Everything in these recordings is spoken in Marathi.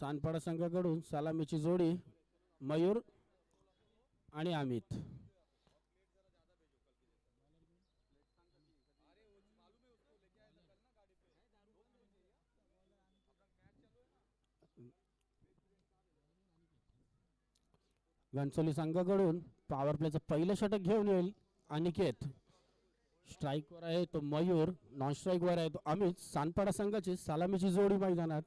सानपाडा संघाकडून सलामीची जोडी मयूर आणि अमित. घनसोली संघाकडून पॉवर प्लेचं पहिलं षटक घेऊन येईल अनिकेत. स्ट्राईकवर आहे तो मयूर, नॉन स्ट्राईकवर आहे तो अमित. सानपाडा संघाची सलामीची जोडी मैदानात.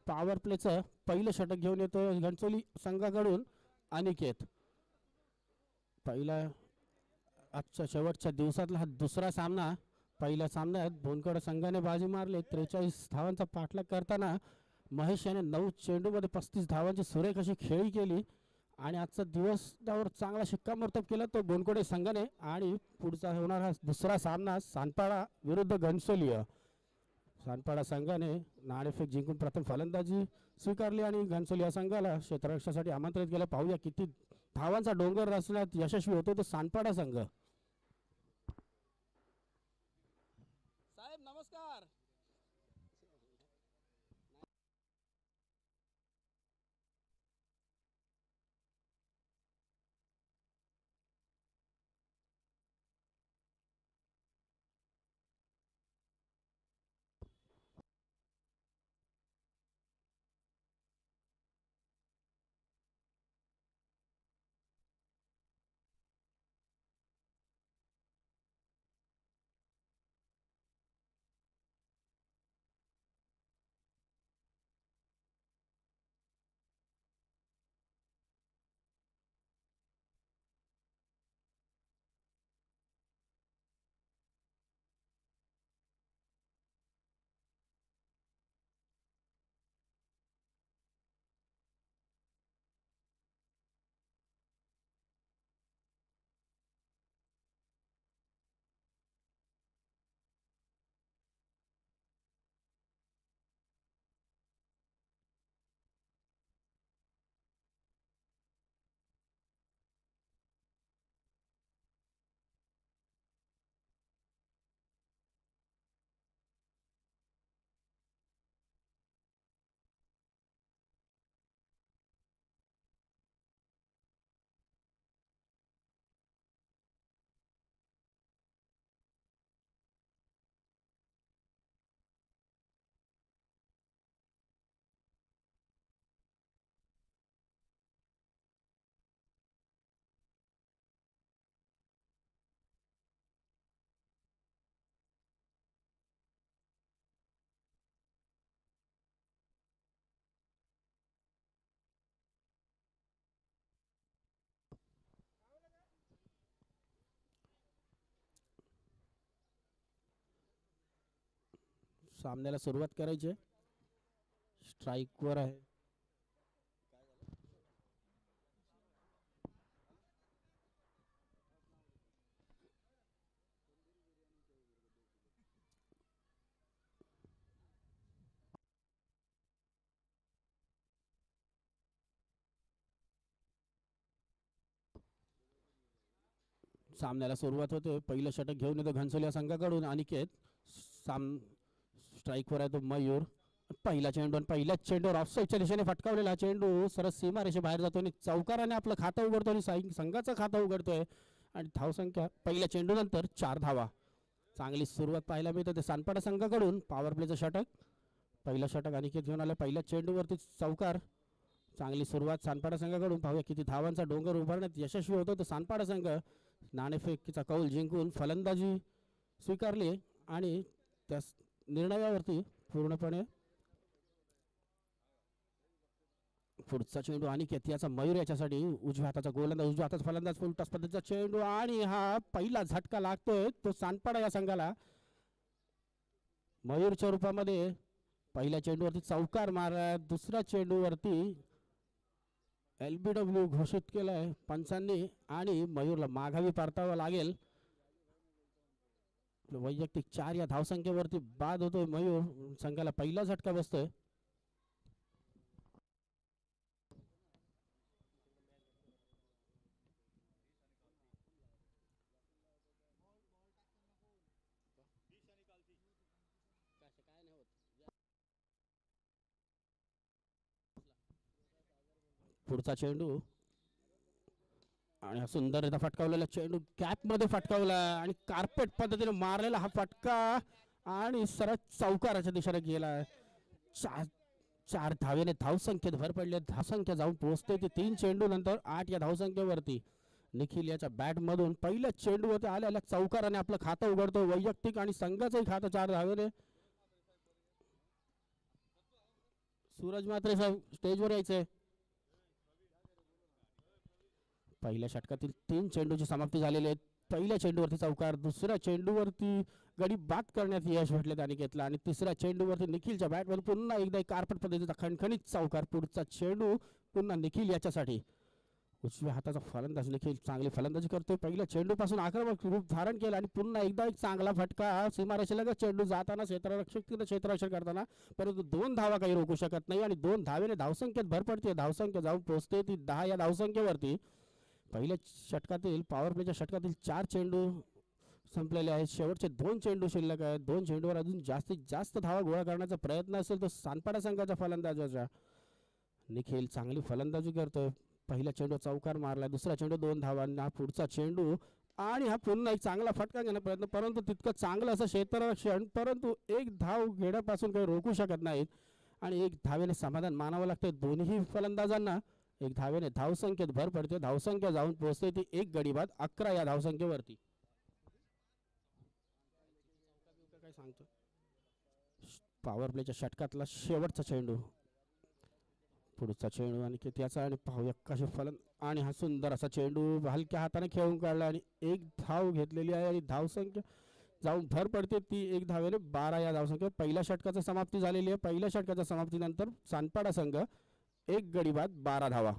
पॉवर प्लेचं पहिलं षटक घेऊन येतो घनसोली संघाकडून अनिकेत. पहिला आजच्या शेवटच्या दिवसातला हा दुसरा सामना. पहिल्या सामन्यात भोनकड संघाने बाजी मारले. 43 धावांचा पाठलाग करताना महेश याने 9 चेंडूमध्ये 35 धावांची सुरेख अशी खेळी केली आणि आजचा दिवस त्यावर चांगला शिक्कामोर्तब केला तो बोनकोडे संघाने. आणि पुढचा होणार हा दुसरा सामना सानपाडा विरुद्ध घनसोली. सानपाडा संघाने नाणेफेक जिंकून प्रथम फलंदाजी स्वीकारली आणि घनसोली या संघाला क्षेत्ररक्षणासाठी आमंत्रित केलं. पाहूया किती धावांचा डोंगर रचण्यात यशस्वी होतो तो सानपाडा संघ. साहेब नमस्कार. सामन्याला सुरुवात करायची. स्ट्राईकवर आहे सामन्याला सुरुवात होते. पहिलं षटक घेऊन येतो घनसोली या संघाकडून अनिकेत. स्ट्राईकवर आहे तो मयूर. पहिला चेंडू आणि पहिल्याच चेंडूवर ऑफसाईडच्या दिशेने फटकावलेला चेंडू सरस सीमारेषे बाहेर जातो आणि चौकाराने आपलं खातं उघडतो आणि संघाचं खातं उघडतोय. आणि धावसंख्या पहिल्या चेंडू नंतर 4 धावा. चांगली सुरुवात पाहायला मिळते ते सानपाडा संघाकडून. पॉवर प्लेचं षटक. पहिलं षटक अनिकेत घेऊन आलं. पहिल्या चेंडूवरती चौकार. चांगली सुरुवात सानपाडा संघाकडून. पाहूया किती धावांचा डोंगर उभारण्यात यशस्वी होतो तो सानपाडा संघ. नाणेफेकीचा कौल जिंकून फलंदाजी स्वीकारली आणि त्या निर्णयावरती पूर्णपणे पुढचा चेंडू अनिकेत याचा मयूर याच्यासाठी उजव्या हाताचा गोलंदाज, उजव्या हाताचा फलंदाज, फुलटॉस पद्धतीचा चेंडू आणि हा पहिला झटका लागतोय तो सानपाडा या संघाला. मयूरच्या रूपामध्ये पहिल्या चेंडूवरती चौकार मारा. दुसऱ्या चेंडूवरती LBW घोषित केलाय पंचांनी आणि मयूरला माघावी परतावं लागेल. वैयक्तिक 4 या धावसंख्येवरती बाद होतोय मयूर. संघाला पहिला झटका बसतोय. पुढचा चेंडू आणि हा सुंदररित्या फटकावलेला चेंडू कॅप मध्ये फटकावला आणि कार्पेट पद्धतीने मारलेला हा फटका आणि सरळ चौकाराच्या दिशेने गेला. चार धावेने धावसंख्येत भर पडली. धावसंख्या जाऊन पोहोचते ती 3 चेंडू नंतर 8 या धावसंख्येवरती. निखिल याच्या बॅट मधून पहिल्या चेंडूवरती आलेल्या चौकाराने आपलं खातं उघडतो. वैयक्तिक आणि संघाचंही खातं 4 धावेने. सूरज मात्रे साहेब स्टेजवर यायचंय. पहिल्या षटकातील 3 चेंडूची समाप्ती झालेली आहे. पहिल्या चेंडूवरती चौकार, दुसऱ्या चेंडूवरती गडी बाद करण्यात यश भेटले त्याने घेतला आणि तिसऱ्या चेंडूवरती निखिलच्या बॅटमध्ये पुन्हा एकदा कार्पेट पद्धतीचा खणखणीत चौकार. पुढचा चेंडू पुन्हा निखिल याच्यासाठी. उजव्या हाताचा फलंदाज निखिल चांगली फलंदाजी करतोय. पहिल्या चेंडूपासून आक्रमक रूप धारण केलं आणि पुन्हा एकदा एक चांगला फटका. सीमारेषेलगत चेंडू जाताना क्षेत्ररक्षण करताना परंतु 2 धावा काही रोखू शकत नाही आणि 2 धावेने धावसंख्येत भर पडते. धावसंख्या जाऊन पोहोचते ती 10 या धावसंख्येवरती. पहिल्या षटकातील पॉवर प्लेच्या षटकातील 4 चेंडू संपलेले आहेत. शेवटचे 2 चेंडू शिल्लक आहेत. 2 चेंडूवर अजून जास्तीत जास्त धावा गोळा करण्याचा प्रयत्न असेल तर सानपाडा संघाच्या फलंदाजाचा. निखिल चांगली फलंदाजी करतोय. पहिल्या चेंडू चौकार मारला, दुसरा चेंडू 2 धावांना, पुढचा चेंडू आणि हा पुन्हा एक चांगला फटका घेण्याचा प्रयत्न, परंतु तितकं चांगलं असं क्षेत्ररक्षण, परंतु एक धाव घेण्यापासून काही रोखू शकत नाहीत आणि 1 धावेने समाधान मानावं लागतं दोन्ही फलंदाजांना. 1 धावेने धावसंख्येत भर पडते. धावसंख्या जाऊन पोहोचते ती 1 गडी बाद 11 या धावसंख्येवरती. काय सांगतो पॉवर प्लेच्या षटकातला शेवटचा चेंडू, पुढचा चेंडू आणि त्याचा आणि पाहूया कसे फलन आणि हा सुंदर असा चेंडू हलक्या हाताने खेळून काढला आणि 1 धाव घेतलेली आहे आणि धावसंख्या जाऊन भर पडते ती 1 धावेने 12 या धावसंख्या. पहिल्या षटकाची समाप्ती झालेली आहे. पहिल्या षटकाच्या समाप्तीनंतर सानपाडा संघ 1 गडी बाद 12 धावा.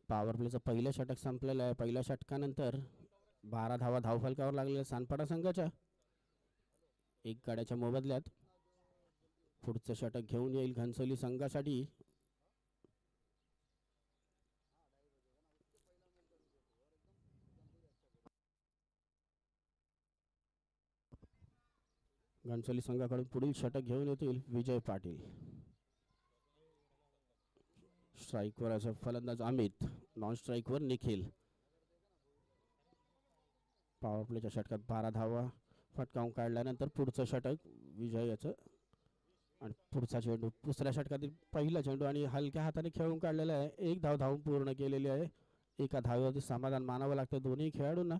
पॉवर प्लेचं पहिलं षटक संपलेलं आहे. पहिल्या षटकानंतर 12 धावा धावफलकावर लागलेल्या सानपाडा संघाच्या. 1 गाड्याच्या मोबदल्यात पुढचं षटक घेऊन येईल घनसोली संघासाठी. घनसोली संघाकडून पुढील षटक घेऊन येतील विजय पाटील. स्ट्राईकवर असं फलंदाज अमित, नॉन स्ट्राईकवर निखिल. पॉवर प्लेच्या षटकात 12 धावा फटकावून काढल्यानंतर पुढचं षटक विजयाचं आणि पुढचा चेंडू दुसऱ्या षटकातील पहिला चेंडू आणि हलक्या हाताने खेळून काढलेला आहे. 1 धाव धावून पूर्ण केलेली आहे. एका धावेवरती समाधान मानावं लागतं दोन्ही खेळाडूंना.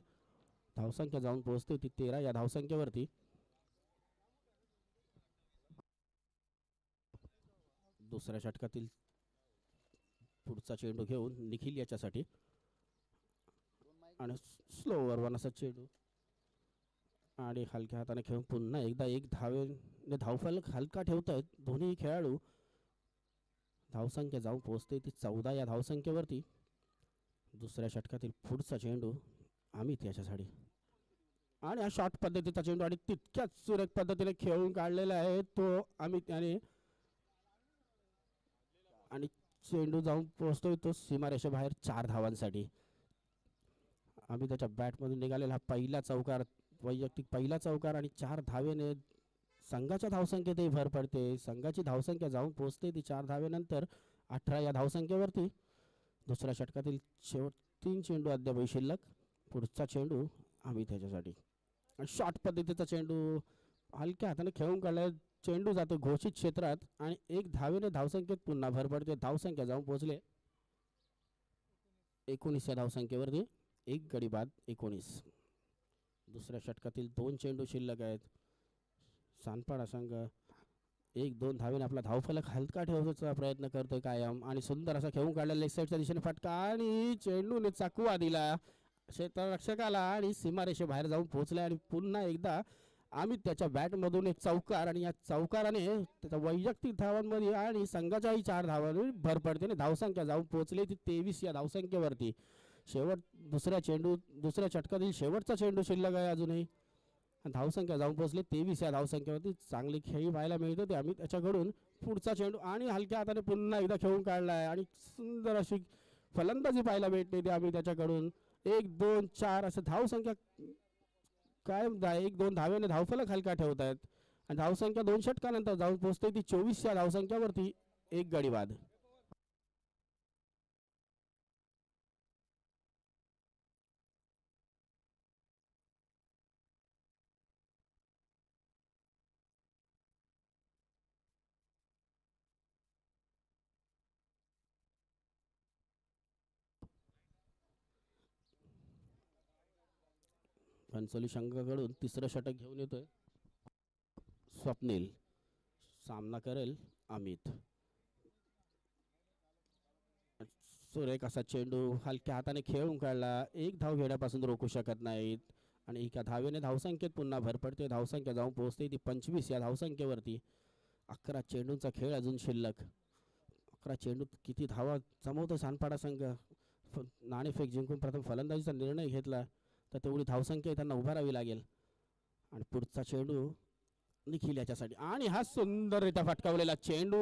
धावसंख्या जाऊन पोहोचते ती 13 या धावसंख्येवरती. दुसऱ्या षटकातील पुढचा चेंडू घेऊन निखिल याच्यासाठी आणि स्लोवर वन असा चेंडू आणि हलक्या हाताने खेळून पुन्हा एकदा 1 धावेने धावफलक हलका ठेवत आहेत दोन्ही खेळाडू. धावसंख्या जाऊन पोहोचते ती 14 या धावसंख्येवरती. दुसऱ्या षटकातील पुढचा चेंडू अमित याच्यासाठी आणि हा शॉर्ट पद्धतीचा चेंडू आणि तितक्याच सुरेख पद्धतीने खेळून काढलेला आहे तो अमित याने आणि चेंडू जाऊन पोहोचतोय तो सीमारेषेबाहेर 4 धावांसाठी. अमिताच्या बॅटमधून निघालेला हा पहिला चौकार, वैयक्तिक पहिला चौकार आणि 4 धावेने संघाच्या धावसंख्येतही भर पडते. संघाची धावसंख्या जाऊन पोहोचते ती 4 धावेनंतर 18 या धावसंख्येवरती. दुसऱ्या षटकातील शेवट 3 चेंडू अद्याप शिल्लक. पुढचा चेंडू अमित याच्यासाठी आणि शॉर्ट पद्धतीचा चेंडू हलक्या हाताने खेळून काढला. चेंडू जातो घोषित क्षेत्रात आणि 1 धावेने धावसंख्येत पुन्हा भर पडते. धावसंख्या जाऊन पोहोचले 19 या धावसंख्येवरती. 1 गडी बाद 19. दुसऱ्या षटकातील 2 चेंडू शिल्लक आहेत. सानपाडा संघ 1-2 धावेने आपला धावफलक हलका ठेवण्याचा प्रयत्न करतोय कायम आणि सुंदर असा खेळून काढला लेग साईडच्या दिशेने फटका आणि चेंडूने चकवा दिला क्षेत्ररक्षकाला आणि सीमारेषेबाहेर जाऊन पोहोचला आणि पुन्हा एकदा आम्ही त्याच्या बॅटमधून एक चौकार आणि या चौकाराने त्याच्या वैयक्तिक धावांमध्ये आणि संघाच्याही 4 धावांवर भर पडते आणि धावसंख्या जाऊन पोहोचली ती 23 या धावसंख्येवरती. शेवट दुसऱ्या षटकातील शेवटचा चेंडू शिल्लक आहे अजूनही. धावसंख्या जाऊन पोहोचली 23 या धावसंख्येवरती. चांगली खेळी पाहायला मिळत होती. आम्ही त्याच्याकडून पुढचा चेंडू आणि हलक्या हाताने पुन्हा एकदा खेळून काढला आहे आणि सुंदर अशी फलंदाजी पाहायला भेटते ती आम्ही त्याच्याकडून. 1-2-4 असं धावसंख्या कायम 1-2 धावेने धावफलक हलका ठेवत आहेत आणि धावसंख्या 2 षटकानंतर जाऊन पोहोचते ती 24 या धावसंख्यावरती. एक गडी बाद. घनसोली संघाकडून तिसरं षटक घेऊन येतोय स्वप्नील. सामना करेल अमित. सुरेख असा चेंडू हलक्या हाताने खेळून काढला. एक धाव घेण्यापासून रोखू शकत नाहीत आणि एका धावेने धावसंख्येत पुन्हा भर पडते. धावसंख्या जाऊन पोहोचते ती 25 या धावसंख्येवरती. 11 चेंडूंचा खेळ अजून शिल्लक. 11 चेंडूत किती धावा जमवतो सानपाडा संघ. नाणेफेक जिंकून प्रथम फलंदाजीचा निर्णय घेतला तर तेवढी धावसंख्या त्यांना उभारावी लागेल. आणि पुढचा चेंडू निखिल याच्यासाठी आणि हा सुंदररित्या फटकावलेला चेंडू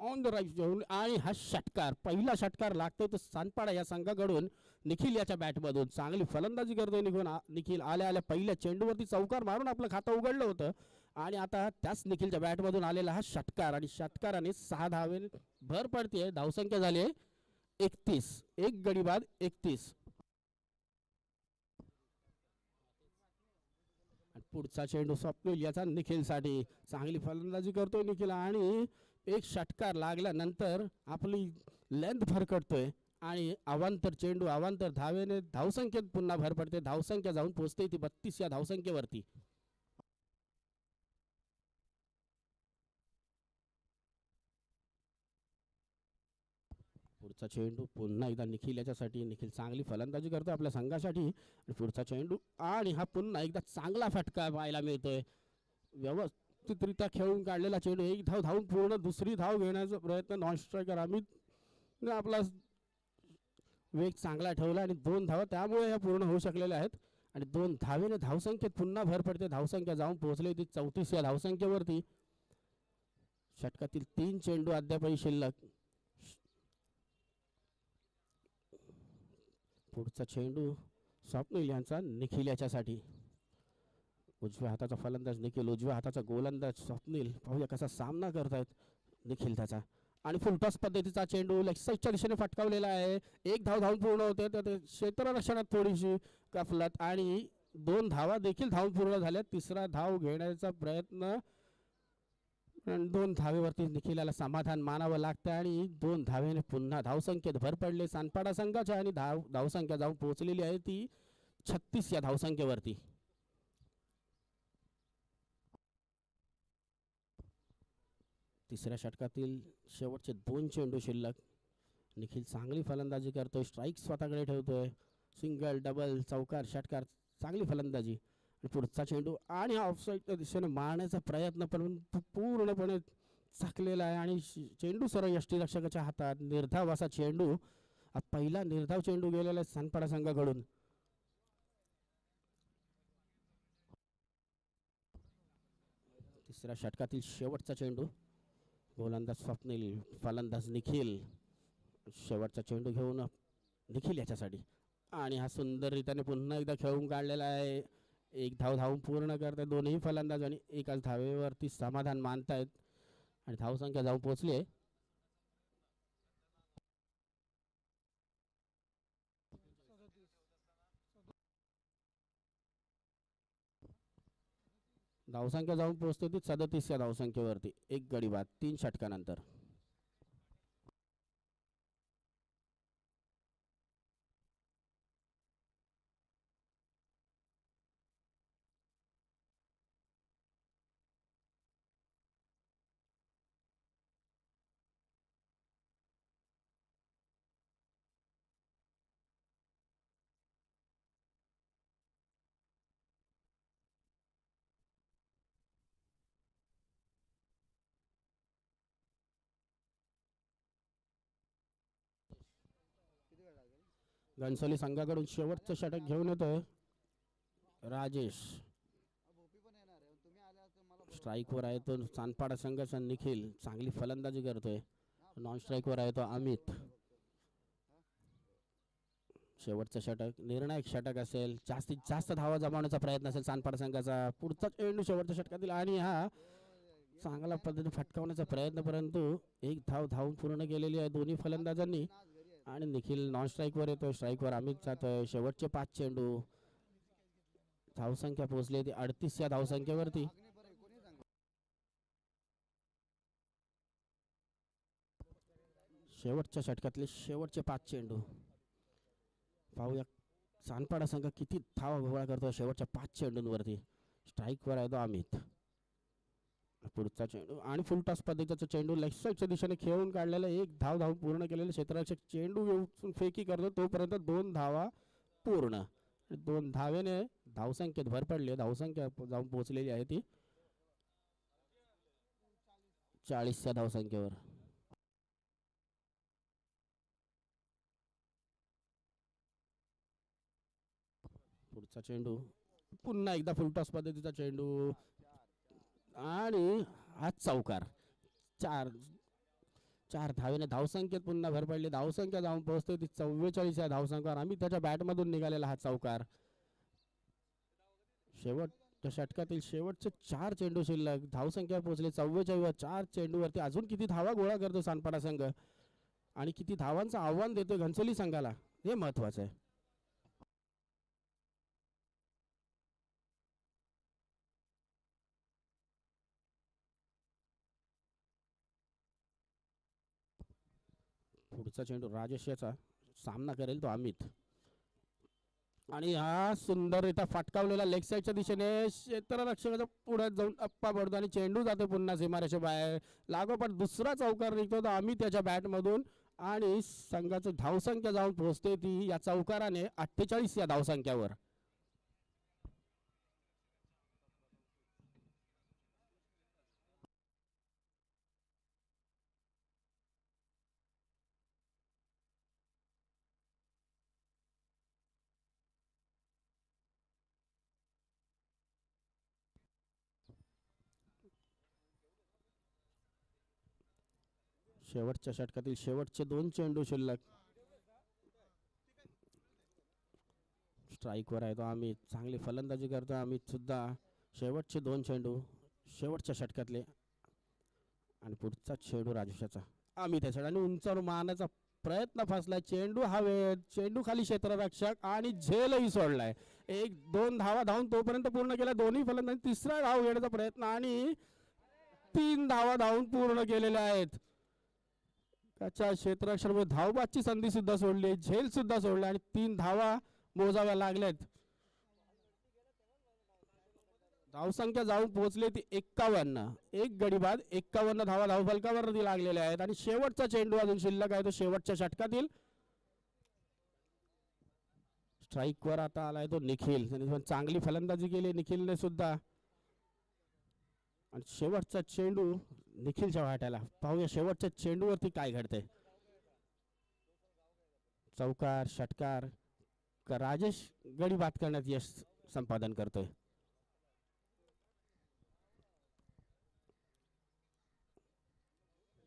ऑन द राईट घेऊन आणि हा षटकार. पहिला षटकार लागतोय तो सानपाडा या संघाकडून निखिल याच्या बॅटमधून. चांगली फलंदाजी करतोय निखिल. आल्या आल्या पहिल्या चेंडूवरती चौकार मारून आपलं खातं उघडलं होतं आणि आता त्याच निखिलच्या बॅटमधून आलेला हा षटकार आणि षटकाराने 6 धावेने भर पडते. धावसंख्या झाली 31. एक गडी बाद 31. पुढचा चेंडू स्वप्नील याचा निखिलसाठी. चांगली फलंदाजी करतोय निखिल आणि एक षटकार लागल्यानंतर आपली लेंथ भरकटतोय आणि अवांतर चेंडू अवांतर धावेने धावसंख्येत पुन्हा भर पडते. धावसंख्या जाऊन पोहोचते ती 32 या धावसंख्येवरती. पुढचा चेंडू पुन्हा एकदा निखिल याच्यासाठी. निखिल चांगली फलंदाजी करतोय आपल्या संघासाठी. पुढचा चेंडू आणि हा पुन्हा एकदा चांगला फटका पाहायला मिळतोय. व्यवस्थितरित्या खेळून काढलेला चेंडू. एक धाव धावून पूर्ण दुसरी धाव घेण्याचा प्रयत्न नॉन स्ट्रायकर अमित आपला वेग चांगला ठेवला आणि 2 धावा त्यामुळे ह्या पूर्ण होऊ शकलेल्या आहेत आणि 2 धावेने धावसंख्येत पुन्हा भर पडते. धावसंख्या जाऊन पोहोचली ती 34 या धावसंख्येवरती. षटकातील 3 चेंडू अद्यापही शिल्लक. पुढचा चेंडू स्वप्नील यांचा निखिल याच्यासाठी. उजव्या हाताचा फलंदाज निखिल. उजव्या हाताचा गोलंदाज स्वप्नील. पाहूया कसा सामना करतायत निखिल त्याचा. आणि फुलटॉस पद्धतीचा चेंडू लेग साईडच्या दिशेने फटकावलेला आहे. एक धाव धावून पूर्ण होते तर क्षेत्ररक्षणात थोडीशी गफलत आणि 2 धावा देखील धावून पूर्ण झाल्या. तिसरा धाव घेण्याचा प्रयत्न 2 धावेवरती निखिलाला समाधान मानावं लागतं आणि 2 धावेने पुन्हा धावसंख्येत भर पडले सानपाडा संघाच्या आणि धावसंख्या जाऊन पोहोचलेली आहे ती 36 या धावसंख्येवरती. तिसऱ्या षटकातील शेवटचे 2 चेंडू शिल्लक. निखिल चांगली फलंदाजी करतोय. स्ट्राईक स्वतःकडे ठेवतोय. सिंगल डबल चौकार षटकार चांगली फलंदाजी. पुढचा चेंडू आणि हा ऑफसाईडच्या दिशेने मारण्याचा प्रयत्न पण पूर्णपणे चाकलेला आहे आणि चेंडू सरळ यष्टीरक्षकाच्या हातात. निर्धाव असा चेंडू. पहिला निर्धाव चेंडू गेलेला आहे सानपाडा संघाकडून. तिसऱ्या षटकातील शेवटचा चेंडू. गोलंदाज स्वप्नील. फलंदाज निखिल. शेवटचा चेंडू घेऊन निखिल याच्यासाठी आणि हा सुंदररीत्याने पुन्हा एकदा खेळून काढलेला आहे. एक धाव धावून पूर्ण करतायत दोन्ही फलंदाज आणि एकाच धावेवरती समाधान मानतायत आणि धावसंख्या जाऊन पोहोचली आहे. धावसंख्या जाऊन पोहोचते ती 37 या धावसंख्येवरती. एक गडी बाद 3 षटकानंतर. घनसोली संघाकडून शेवटचं षटक घेऊन येतोय राजेश. स्ट्राईकवर आहे तो सानपाडा संघाचा निखिल, चांगली फलंदाजी करतोय. नॉन स्ट्राईकवर आहे तो अमित. शेवटचं षटक निर्णायक षटक असेल, जास्तीत जास्त धावा जमावण्याचा प्रयत्न असेल सानपाडा संघाचा. पुढचा चेंडू शेवटच्या षटकातील आणि हा चांगला पद्धतीने फटकावण्याचा प्रयत्न, परंतु एक धावून पूर्ण केलेली आहे दोन्ही फलंदाजांनी. आणि निखिल नॉन स्ट्राईकवर येतोय, स्ट्राईकवर अमित जातोय. शेवटचे 5 चेंडू, धावसंख्या पोहोचली ती 38 या धावसंख्येवरती. शेवटच्या षटकातले शेवटचे 5 चेंडू पाहूया सानपाडा संघ किती धावा गोळा करतो शेवटच्या 5 चेंडूंवरती. स्ट्राईकवर आहे तो अमित. पुढचा चेंडू आणि फुल टॉस पद्धतीचा चेंडू लेग साईडच्या दिशेने खेळून काढलेला, एक धाव पूर्ण केलेलं क्षेत्ररक्षक चेंडू फेकी करतो तोपर्यंत 2 धावा पूर्ण. 2 धावेने धावसंख्येत भर पडली, धावसंख्या जाऊन पोहोचलेली आहे ती 40 या धावसंख्येवर. पुढचा चेंडू पुन्हा एकदा फुल टॉस पद्धतीचा चेंडू आणि हा चौकार. 4 धावेने धावसंख्येत पुन्हा भर पडली, धावसंख्या जाऊन पोहोचते ती 44 या धावसंख्येवर. आम्ही त्याच्या बॅटमधून निघालेला हा चौकार. शेवटच्या षटकातील शेवटचे 4 चेंडू शिल्लक, धावसंख्या पोहोचली 44. 4 चेंडूवरती अजून किती धावा गोळा करतो सानपाडा संघ आणि किती धावांचं आव्हान देतोय घनसोली संघाला, हे महत्वाचं आहे. पुढचा चेंडू राजेश याचा सामना करेल तो अमित. आणि हा सुंदररित्या फटकावलेला लेग साईडच्या दिशेने क्षेत्ररक्षकाच्या पुढे जाऊन अप्पा पडतो आणि चेंडू जातो पुन्हा सीमारेषे बाहेर. लागोपाठ दुसरा चौकार निघतो तो अमित त्याच्या बॅटमधून आणि संघाची धावसंख्या जाऊन पोहोचते ती या चौकाराने 48 या धावसंख्यावर. शेवटच्या षटकातील शेवटचे 2 चेंडू शिल्लक. स्ट्राईकवर आहे तो अमित, चांगली फलंदाजी करतो अमित सुद्धा. शेवटचे 2 चेंडू शेवटच्या षटकातले आणि पुढचा चेंडू राजेशाचा. अमित त्याच्या आणि उंचावर मारण्याचा प्रयत्न फसलाय, चेंडू हवेत, चेंडू खाली क्षेत्ररक्षक आणि झेलही सोडलाय. 1-2 धावा धावून तोपर्यंत पूर्ण केला दोन्ही फलंदाज. तिसरा धाव घेण्याचा प्रयत्न आणि 3 धावा धावून पूर्ण केलेल्या आहेत. त्याच्या क्षेत्ररक्षणामुळे धावबादची संधी सुद्धा सोडली, झेल सुद्धा सोडला आणि 3 धावा मोजाव्या लागल्यात. धावसंख्या जाऊन पोहोचली ती 51. एक गडी बाद 51 धावा धावफलकावरती लागलेल्या आहेत. आणि शेवटचा चेंडू अजून शिल्लक आहे तो शेवटच्या षटकातील. स्ट्राईकवर आता आलाय तो निखिल, त्याने चांगली फलंदाजी केली निखिलने सुद्धा. आणि शेवटचा चेंडू निखिलच्या वाट्याला. पाहूया शेवटच्या चेंडूवरती काय घडतंय. चौकार, षटकार का राजेश गडी बाद करण्यात यश संपादन करतोय.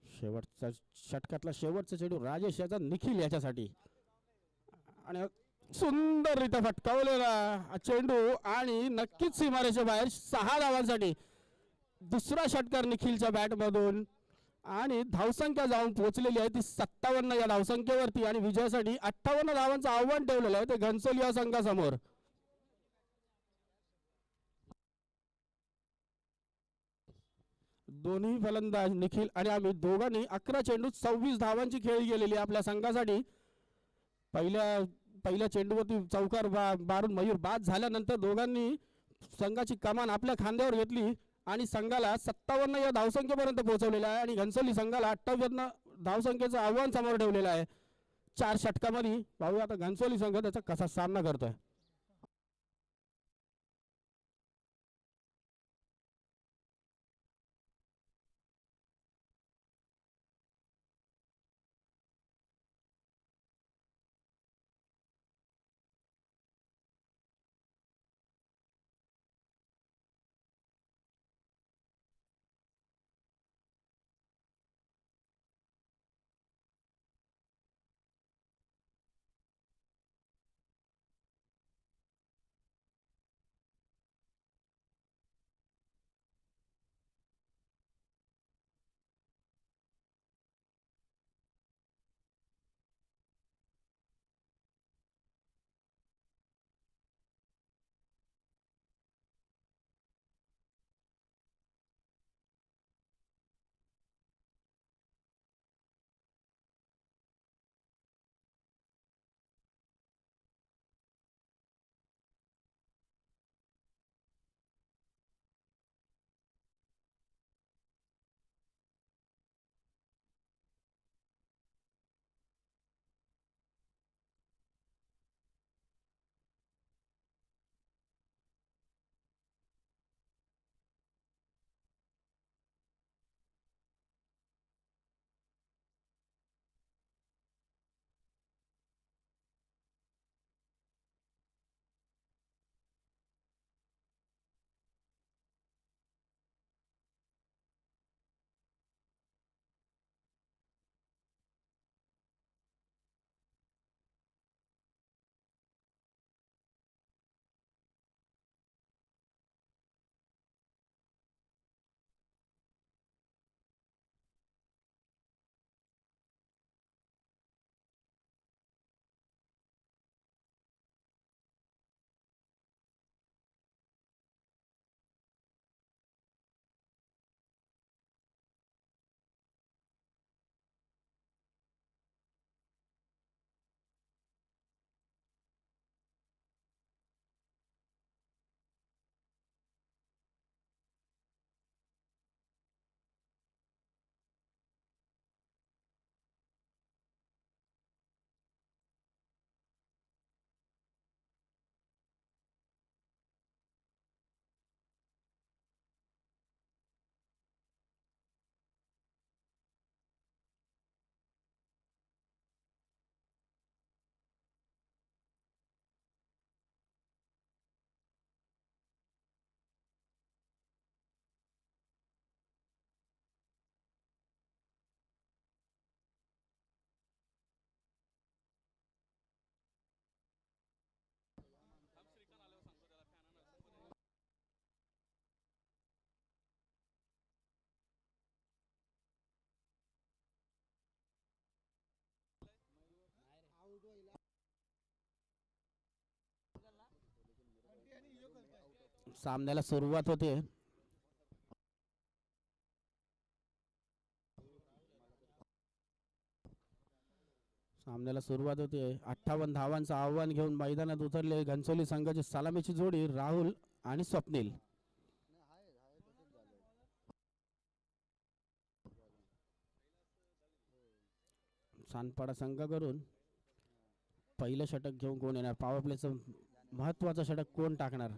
शेवटचा षटकातला शेवटचा चेंडू राजेश याचा निखिल याच्यासाठी आणि सुंदररित्या फटकावलेला चेंडू आणि नक्कीच सीमारेषे बाहेर 6 धावांसाठी. दुसरा षटकार निखिलच्या बॅटमधून आणि धावसंख्या जाऊन पोहोचलेली आहे ती 57 या धावसंख्येवरती. आणि विजयासाठी 58 धावांचं आव्हान ठेवलेलं आहे ते घनसोली या संघासमोर. दोन्ही फलंदाज निखिल आणि आम्ही दोघांनी 11 चेंडूत 26 धावांची खेळी गेलेली आपल्या संघासाठी. पहिल्या चेंडूवरती चौकार मारून मयूर बाद झाल्यानंतर दोघांनी संघाची कमान आपल्या खांद्यावर घेतली आणि संघाला 57 या धावसंख्येपर्यंत पोहोचवलेला आहे. आणि घनसोली संघाला 58 धावसंख्येचं आव्हान समोर ठेवलेलं आहे 4 षटकामध्ये. पाहूया आता घनसोली संघ त्याचा कसा सामना करतोय. सामन्याला सुरुवात होते. सामन्याला सुरुवात होते. 58 धावांचं आव्हान घेऊन मैदानात उतरले घनसोली संघाची सलामीची जोडी राहुल आणि स्वप्नील. सानपाडा संघाकडून पहिलं षटक घेऊन कोण येणार? पॉवर प्लेचं महत्वाचं षटक कोण टाकणार?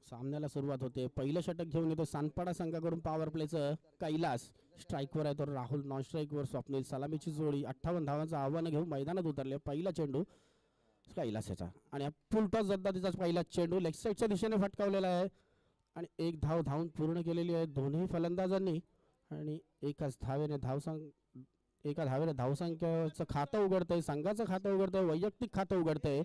सामन्याला सुरुवात होते. पहिलं षटक घेऊन येतो सानपाडा संघाकडून पॉवर प्लेचं कैलास. स्ट्राईकवर आहे तो राहुल, नॉन स्ट्राईकवर स्वप्नील. सलामीची जोडी 58 धावांचं आव्हान घेऊन मैदानात उतरले. पहिला चेंडू कैलास याचा आणि फुलटॉस तिचा पहिला चेंडू लेग साईडच्या दिशेने फटकावलेला आहे आणि एक धाव धावून पूर्ण केलेली आहे दोन्ही फलंदाजांनी. आणि एका धावेने धावसंख्येचं खातं उघडतंय, संघाचं खातं उघडतंय, वैयक्तिक खातं उघडतंय.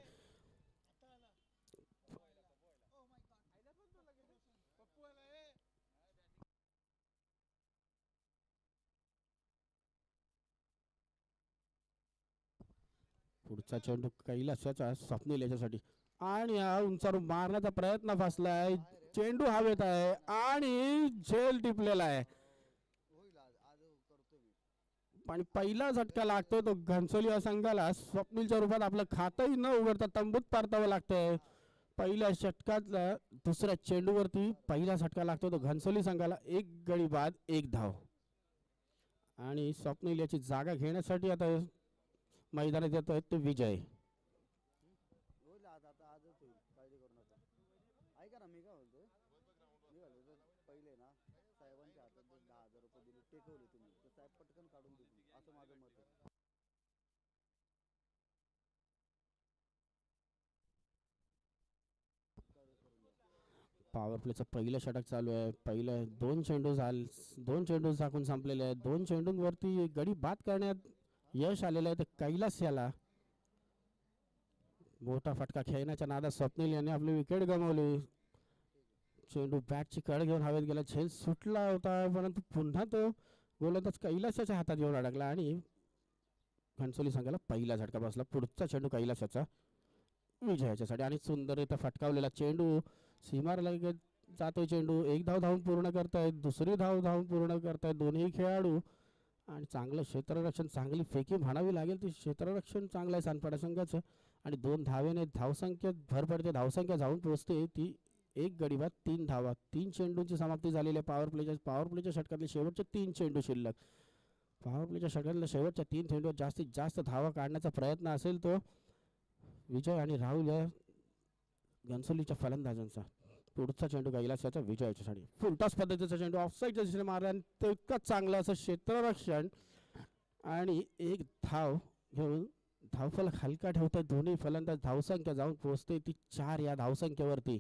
पुढचा चेंडू कैलासाचा स्वप्नील याच्यासाठी आणि हा उंचारून मारण्याचा प्रयत्न फसलाय. चेंडू हवेत आहे आणि झेल टिपलेला आहे आणि पहिला झटका लागतोय तो घनसोली या संघाला. स्वप्नीलच्या रूपात आपलं खातंही न उघडता तंबूत परतावं लागतंय. पहिल्या षटकातला दुसऱ्या चेंडूवरती पहिला झटका लागतो तो घनसोली संघाला. एक गडी बाद, एक धाव. आणि स्वप्नील याची जागा घेण्यासाठी आता मैदानात येतोय तो विजय. पॉवर प्लेचं पहिलं षटक चालू आहे. पहिलं दोन चेंडू झाकून संपलेले आहेत. दोन चेंडूंवरती गडी बाद करण्यात यश आलेलं आहे. तर कैलास याला मोठा फटका खेळण्याच्या नादात स्वप्नील यांनी आपली विकेट गमावली. चेंडू बॅटची कड घेऊन हवेत गेला. झेल सुटला होता परंतु पुन्हा तो गोलंदाज कैलासाच्या हातात येऊन अडकला आणि घनसोली संघाला पहिला झटका बसला. पुढचा चेंडू कैलासाचा विजयाच्यासाठी आणि सुंदररित्या फटकावलेला चेंडू सीमाला जातोय. चेंडू एक धाव धावून पूर्ण करतायत, दुसरी धाव धावून पूर्ण करतायत दोन्ही खेळाडू. आणि चांगलं क्षेत्ररक्षण, चांगली फेकी म्हणावी लागेल. ती क्षेत्ररक्षण चांगलं आहे सानपाडा संघाचं आणि 2 धावेने धावसंख्येत भर पडते. धावसंख्या जाऊन पोहोचते ती एक गडी बाद 3 धावा. 3 चेंडूंची समाप्ती झालेली आहे. पॉवर प्लेच्या षटकातले शेवटचे 3 चेंडू शिल्लक. पॉवर प्लेच्या षटकातल्या शेवटच्या 3 चेंडूवर जास्तीत जास्त धावा काढण्याचा प्रयत्न असेल तो विजय आणि राहुल या घनसोलीच्या फलंदाजांचा. पुढचा चेंडू कैलासाच्या विजयाच्यासाठी फुलटॉस पद्धतीचा चेंडू ऑफसाईडच्या दिशेने मारला आणि तितकंच चांगलं असं क्षेत्ररक्षण आणि एक धाव घेऊन धावफलक हलका ठेवतात दोन्ही फलंदाज. धावसंख्या जाऊन पोहोचते ती 4 या धावसंख्येवरती.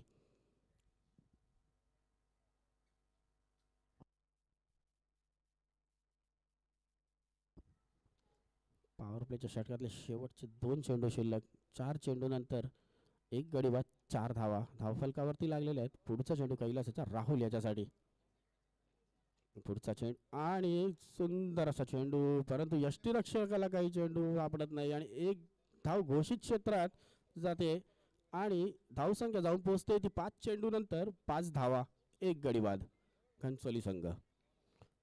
पॉवर प्लेच्या षटकातले शेवटचे 2 चेंडू शिल्लक. 4 चेंडू नंतर एक गडी बाद 4 धावा धावफलकावरती लागलेले आहेत. पुढचा चेंडू कैलासाचा राहुल याच्यासाठी. पुढचा चेंडू आणि सुंदर असा चेंडू परंतु यष्टीरक्षकाला काही चेंडू सापडत नाही आणि एक धाव घोषित क्षेत्रात जाते आणि धावसंख्या जाऊन पोहोचते ती 5 चेंडू नंतर 5 धावा, एक गडी बाद घनसोली संघ.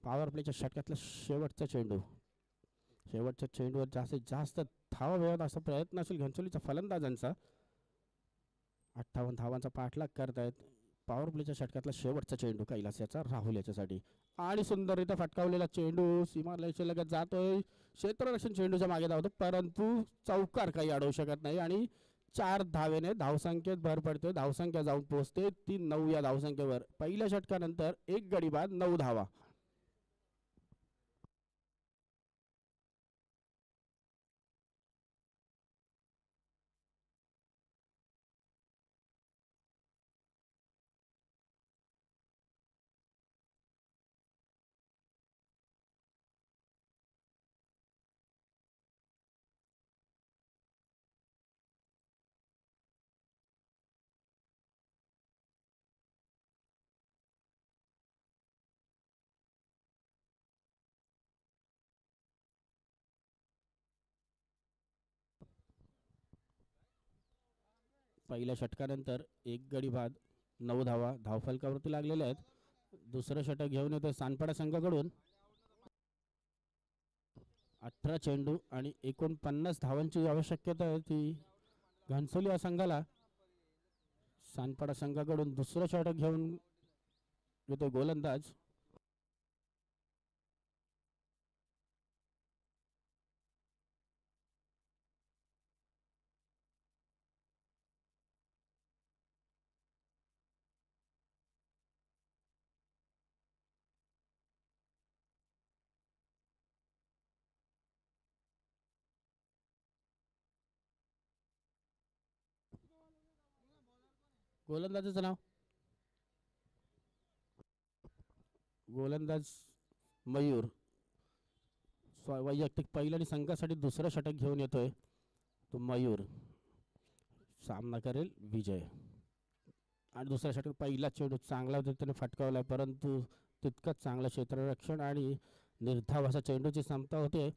पॉवर प्लेच्या षटकातला शेवटचा चेंडू. शेवटच्या चेंडूवर जास्तीत जास्त धावा मिळवत असा प्रयत्न असेल घनसोलीच्या फलंदाजांचा. 58 धावांचा पाठलाग करतायत. पॉवर प्लेच्या षटकातला शेवटचा चेंडू कैलास याचा राहुल याच्यासाठी आणि सुंदररित्या फटकावलेला चेंडू सीमारेषेच्या लगत जातोय. क्षेत्ररक्षण चेंडूच्या मागे धावतो परंतु चौकार काही अडवू शकत नाही आणि 4 धावेने धावसंख्येत भर पडते. धावसंख्या जाऊन पोहोचते ती 9 या धावसंख्येवर. पहिल्या षटकानंतर एक गडी बाद 9 धावा. पहिल्या षटकानंतर एक गडी बाद 9 धावा धावफलकावरती लागलेल्या आहेत. दुसरं षटक घेऊन येतोय सानपाडा संघाकडून. 18 चेंडू आणि 49 धावांची आवश्यकता आहे ती घनसोली या संघाला. सानपाडा संघाकडून दुसरं षटक घेऊन येतोय गोलंदाज. गोलंदाजाचं नाव गोलंदाज मयूर. वैयक्तिक पहिलं आणि संघासाठी दुसरं षटक घेऊन येतोय तो मयूर. सामना करेल विजय. आणि दुसऱ्या षटक पहिला चेंडू चांगला होता त्याने फटकावला परंतु तितकंच चांगलं क्षेत्ररक्षण आणि निर्धाव असा चेंडूची क्षमता होते.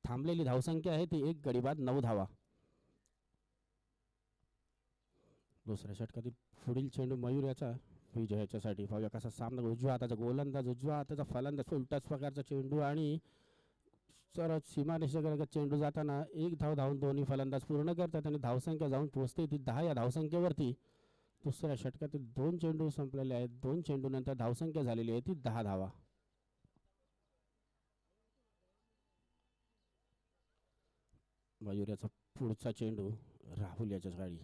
थांबलेली धावसंख्या आहे ती एक गडी बाद 9 धावा. दुसऱ्या षटकातील पुढील चेंडू मयूर याचा विजयाच्यासाठी. पाहूया कसा सामना. उजव्या हाताचा गोलंदाज उजव्या हाताचा फलंदाज उलटाच प्रकारचा चेंडू आणि सरळ सीमारेषेकडे चेंडू जाताना एक धाव धावून दोन्ही फलंदाज पूर्ण करतात आणि धावसंख्या जाऊन पोहोचते ती 10 या धावसंख्येवरती. दुसऱ्या षटकातील 2 चेंडू संपलेले आहेत. 2 चेंडू नंतर धावसंख्या झालेली आहे ती 10 धावा. मयूर याचा पुढचा चेंडू राहुल याच्या गाडी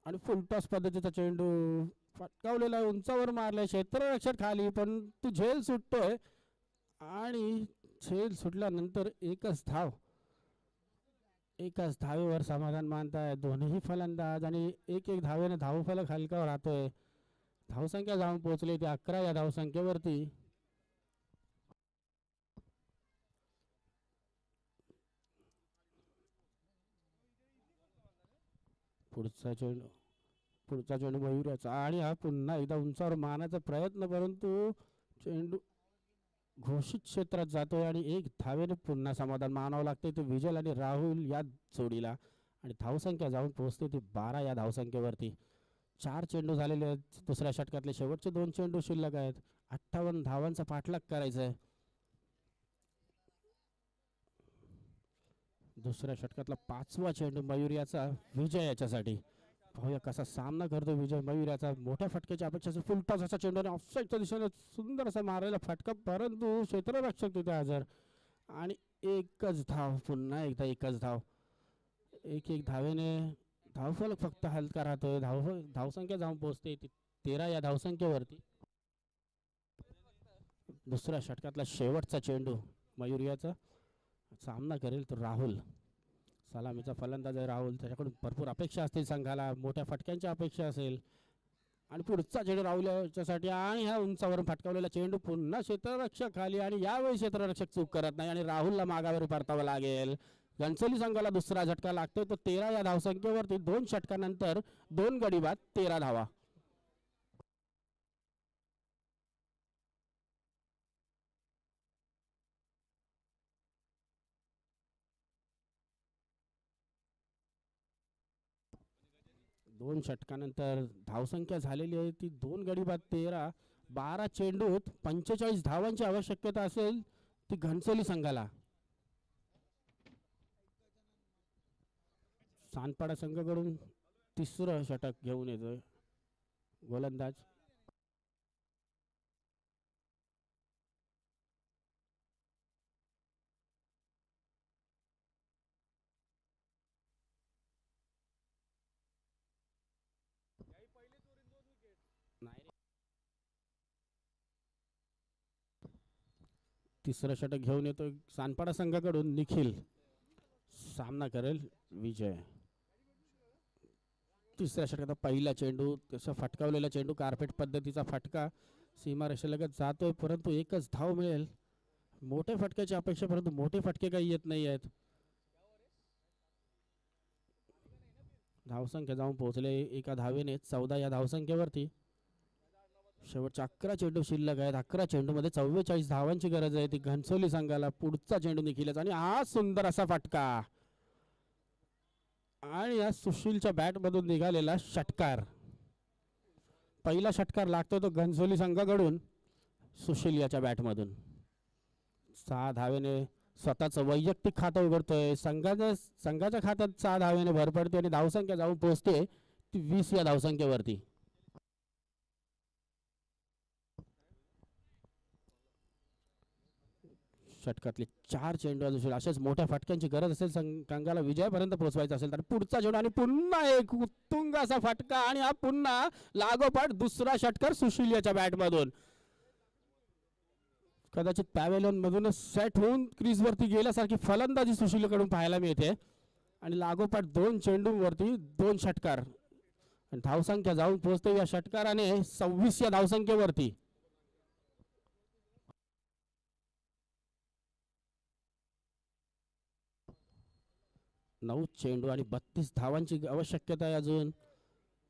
आणि फुलटॉस पद्धतीचा चेंडू फटकावलेला उंचावर मारलाय क्षेत्ररक्षक खाली पण तू झेल सुटतोय आणि झेल सुटल्यानंतर एकच धावेवर समाधान मानताय दोन्ही फलंदाज आणि एक धावेने धावफलक हलकावर राहतोय. धावसंख्या जाऊन पोहोचली ती 11 या धावसंख्येवरती. पुढचा चेंडू मयूर याचा आणि हा पुन्हा एकदा उंचावर मारण्याचा प्रयत्न परंतु चेंडू घोषित क्षेत्रात जातोय आणि एक धावेने पुन्हा समाधान मानावं लागते ते विजय आणि राहुल या जोडीला. आणि धावसंख्या जाऊन पोहोचते ती 12 या धावसंख्येवरती. 4 चेंडू झालेले आहेत. दुसऱ्या षटकातले शेवटचे 2 चेंडू शिल्लक आहेत. 58 धावांचा पाठलाग करायचा आहे. दुसऱ्या षटकातला 5वा चेंडू मयूर याचा विजय याच्यासाठी. पाहूया कसा सामना करतो विजय. मयूर याचा मोठ्या फटक्याची अपेक्षा असेल. फुलटॉस असा चेंडू आणि ऑफसाईडच्या दिशेने सुंदर असा मारलेला फटका परंतु क्षेत्ररक्षक तिथे हजर आणि एकच धाव. पुन्हा एकदा एकच धाव. एक धावेने धावफलक फक्त हलका राहतोय. धावसंख्या जाऊन पोहोचते 13 या धावसंख्येवरती. दुसऱ्या षटकातला शेवटचा चेंडू मयूर याचा सामना करेल तो राहुल. सलामीचा फलंदाज आहे राहुल. त्याच्याकडून भरपूर अपेक्षा असतील संघाला. मोठ्या फटक्यांची अपेक्षा असेल आणि पुढचा चेंडू राहुल याच्यासाठी आणि ह्या उंचावरून फटकावलेला चेंडू पुन्हा क्षेत्ररक्षक खाली आणि यावेळी क्षेत्ररक्षक चूक करत नाही आणि राहुलला मागावर परतावं लागेल. घनसोली संघाला दुसरा झटका लागतोय तो 13 या धावसंख्येवरती. 2 षटकानंतर 2 गडी बाद 13 धावा. दोन षटकानंतर धावसंख्या झालेली आहे ती 2 गडी बाद 13. 12 चेंडूत 45 धावांची आवश्यकता असेल ती घनसोली संघाला. सानपाडा संघाकडून तिसरं षटक घेऊन येतोय गोलंदाज. तिसरं षटक घेऊन येतोय सानपाडा संघाकडून निखिल. सामना करेल विजय. तिसऱ्या षटकात पहिला चेंडू तसा फटकावलेला चेंडू कार्पेट पद्धतीचा फटका सीमारेषेलगत जातोय परंतु एकच धाव मिळेल. मोठे फटक्याची अपेक्षा परंतु मोठे फटके काही येत नाही आहेत. धावसंख्या जाऊन पोहोचले एका धावेने 14 या धावसंख्येवरती. शेवटच्या 11 चेंडू शिल्लक आहेत. 11 चेंडूमध्ये 44 धावांची गरज आहे ती घनसोली संघाला. पुढचा चेंडू निखिलच आणि हा सुंदर असा फटका आणि या सुशीलच्या बॅटमधून निघालेला षटकार, पहिला षटकार लागतो तो घनसोली संघाकडून सुशील याच्या बॅटमधून. 6 धावेने स्वतःचं वैयक्तिक खातं उघडतोय. संघाच्या खात्यात 6 धावेने भर पडते आणि धावसंख्या जाऊन पोहोचते ती 20 या धावसंख्येवरती. षटकातले 4 चेंडू असेल. अशाच मोठ्या फटक्यांची गरज असेल संघाला विजयापर्यंत पोहोचवायचं असेल तर. पुढचा चेंडू आणि पुन्हा एक उत्तुंग असा फटका आणि हा पुन्हा लागोपाठ दुसरा षटकार सुशील याच्या बॅटमधून. कदाचित पॅव्हेलियन मधूनच सेट होऊन क्रीजवरती गेल्यासारखी फलंदाजी सुशीलकडून पाहायला मिळते. आणि लागोपाठ 2 चेंडूंवरती 2 षटकार आणि धावसंख्या जाऊन पोहोचते या षटकाराने 26 या धावसंख्येवरती. 9 चेंडू आणि 32 धावांची आवश्यकता आहे अजून.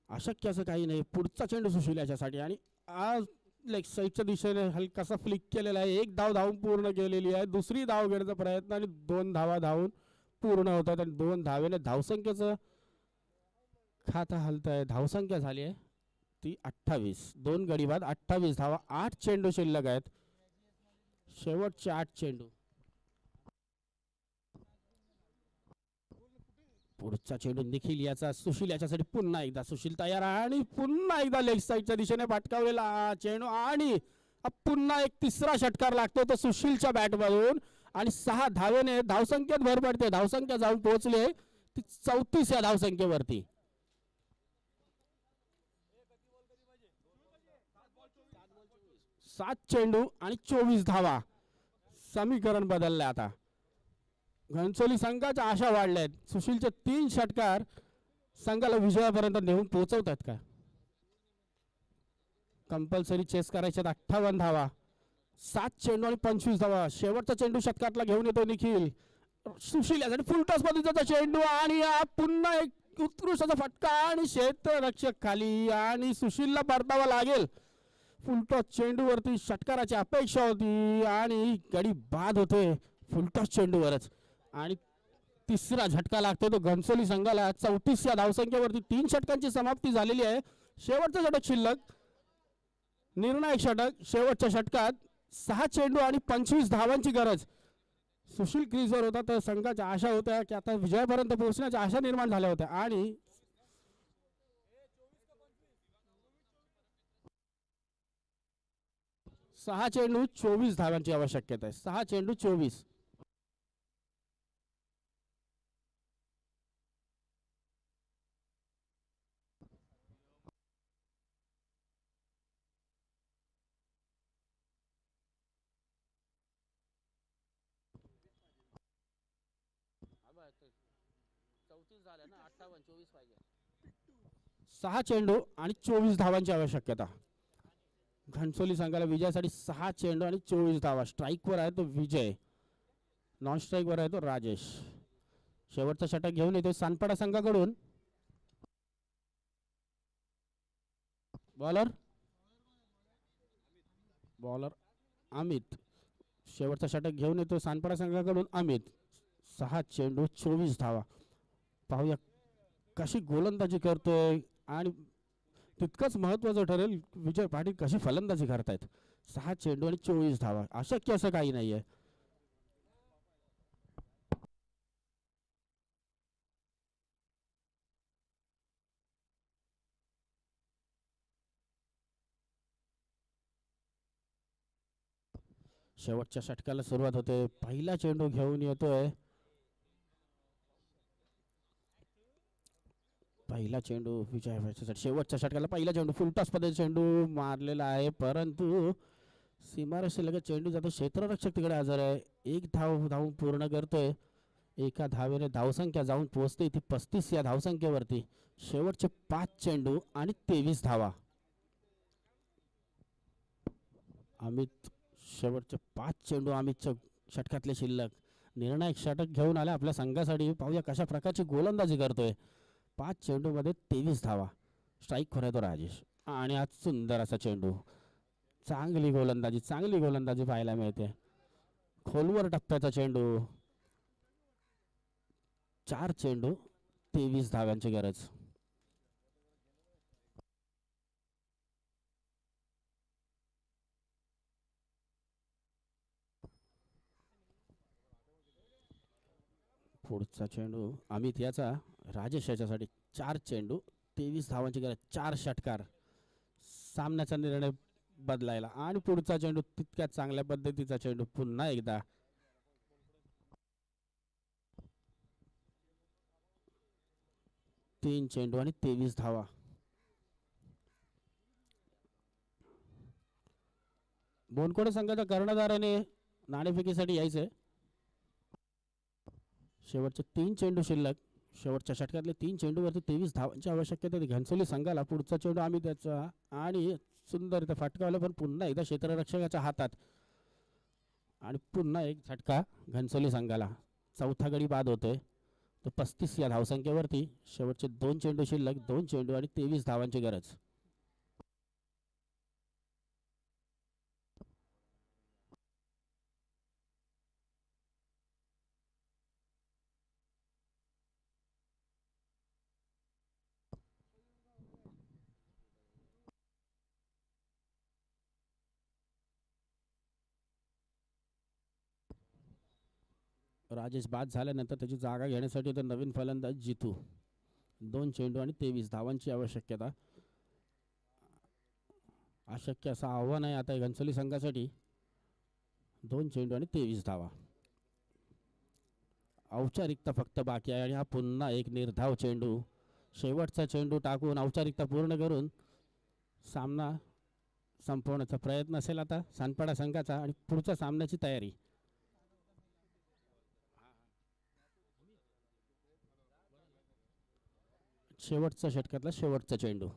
अशक्य असं काही नाही. पुढचा चेंडू सुशील याच्यासाठी आणि आज लेग साईडच्या दिशेने हलकासा फ्लिक केलेला आहे. 1 धाव धावून पूर्ण केलेली आहे. दुसरी धाव घेण्याचा प्रयत्न आणि 2 धावा धावून पूर्ण होतात आणि 2 धावेने धावसंख्येचं खाता हलत आहे. धावसंख्या झाली आहे ती 28. 2 गडी बाद 28 धावा. 8 चेंडू शिल्लक आहेत. शेवटचे 8 चेंडू. पुढचा चेंडू निखिल याचा सुशील याच्यासाठी पुन्हा एकदा. सुशील तयार आणि पुन्हा एकदा लेग साईडच्या दिशेने पाठकावलेला चेंडू आणि पुन्हा एक तिसरा षटकार लागतो तो सुशीलच्या बॅटमधून आणि 6 धावेने धावसंख्येत भर पडते. धावसंख्या जाऊन पोहोचले ती 34 या धावसंख्येवरती. 7 चेंडू आणि 24 धावा. समीकरण बदलले आता. घनसोली संघाच्या आशा वाढल्यात. सुशीलचे 3 षटकार संघाला विजयापर्यंत नेऊन पोहोचवतात का? कंपल्सरी चेस करायचे 58 धावा. 7 चेंडू आणि 25 धावा. शेवटचा चेंडू षटकातला घेऊन येतो निखिल. सुशील यासाठी फुल टॉस पद्धतीचा चेंडू आणि पुन्हा एक उत्कृष्ट असा फटका आणि क्षेत्ररक्षक खाली आणि सुशीलला परतावा लागेल. फुलटॉस चेंडूवरती षटकाराची अपेक्षा होती आणि गडी बाद होते फुलटॉस चेंडूवरच. आणि तिसरा झटका लागतो तो घनसोली संघाला 34 या धावसंख्येवरती. 3 षटकांची समाप्ती झालेली आहे. शेवटचं षटक शिल्लक. निर्णायक षटक. शेवटच्या षटकात 6 चेंडू आणि 25 धावांची गरज. सुशील क्रीजवर होता तर संघाच्या आशा होत्या की आता विजयापर्यंत पोहोचण्याच्या आशा निर्माण झाल्या होत्या आणि 6 चेंडू 24 धावांची आवश्यकता आहे. 6 चेंडू 24. झाले ना 58 24 पाहिजे. 6 चेंडू आणि 24 धावांची आवश्यकता. घनसोली संघाला विजयासाठी 6 चेंडू आणि 24 धावा. स्ट्राईकवर आहे तो विजय. नॉन स्ट्राईकवर आहे तो राजेश. शेवटचा षटक घेऊन येतो सानपाडा संघाकडून. बॉलर अमित. शेवटचा षटक घेऊन येतो सानपाडा संघाकडून अमित. 6 चेंडू 24 धावा. पाहूया कशी गोलंदाजी करतोय आणि तितकंच महत्त्वाचं ठरेल विजय पाटील कशी फलंदाजी करतायत. 6 चेंडू आणि 24 धावा. अशक्य असं काही नाहीये. शेवटच्या षटकाला सुरुवात होते. पहिला चेंडू घेऊन येतोय. पहिला चेंडू विजय शेवटच्या षटकाला पहिला चेंडू फुलटॉस पद्धतीचा चेंडू मारलेला आहे परंतु सीमारेषे लगेच चेंडू जातो. क्षेत्ररक्षक तिकडे हजर आहे. 1 धाव धावून पूर्ण करतोय. एका धावेने धावसंख्या जाऊन पोहोचते ती 35 या धावसंख्येवरती. शेवटचे 5 चेंडू आणि 23 धावा. अमित शेवटचे 5 चेंडू अमितच्या षटकातले शिल्लक. निर्णायक षटक घेऊन आले आपल्या संघासाठी. पाहूया कशा प्रकारची गोलंदाजी करतोय. 5 चेंडू मध्ये 23 धावा. स्ट्राईक खोर आहे तो राजेश आणि आज सुंदर असा चेंडू. चांगली गोलंदाजी पाहायला मिळते. खोलवर टप्प्याचा चेंडू. 4 चेंडू 23 धावांची गरज. पुढचा चेंडू अमित याचा राजेश याच्यासाठी 4 चेंडू 23 धावांची गरज, 4 षटकार. सामन्याचा निर्णय बदलायला आणि पुढचा चेंडू तितक्याच चांगल्या पद्धतीचा चेंडू पुन्हा एकदा. 3 चेंडू आणि 23 धावा. बोनकोडे संघाच्या कर्णधाराने नाणेफेकीसाठी यायचंय. शेवटचे 3 चेंडू शिल्लक. शेवटच्या षटकातले 3 चेंडूवरती 23 धावांची आवश्यकता होती घनसोली संघाला. पुढचा चेंडू आम्ही त्याचा आणि सुंदर इथं फटकावलं, पण पुन्हा एकदा क्षेत्ररक्षकाच्या हातात आणि पुन्हा एक झटका घनसोली संघाला. चौथा गडी बाद होतोय तो 35 या धावसंख्येवरती. शेवटचे 2 चेंडू शिल्लक, 2 चेंडू आणि 23 धावांची गरज. राजेश बाद झाल्यानंतर त्याची जागा घेण्यासाठी तर नवीन फलंदाज जितू. 2 चेंडू आणि 23 धावांची आवश्यकता. अशक्य असं आव्हान आहे आता घनसोली संघासाठी. 2 चेंडू आणि 23 धावा. औपचारिकता फक्त बाकी आहे आणि हा पुन्हा एक निर्धाव चेंडू. शेवटचा चेंडू टाकून औपचारिकता पूर्ण करून सामना संपवण्याचा प्रयत्न असेल आता सानपाडा संघाचा आणि पुढच्या सामन्याची तयारी. शेवटच्या षटकातला शेवटचा चेंडू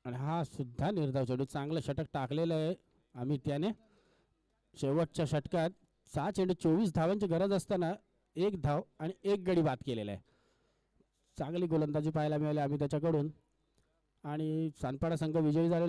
आणि हा सुद्धा निर्धाव चेंडू. चांगलं षटक टाकलेलं आहे आम्ही त्याने. शेवटच्या षटकात 6 चेंडू 24 धावांची गरज असताना 1 धाव आणि 1 गडी बाद केलेला आहे. चांगली गोलंदाजी पाहायला मिळाली आम्ही त्याच्याकडून आणि सानपाडा संघ विजयी झालेला.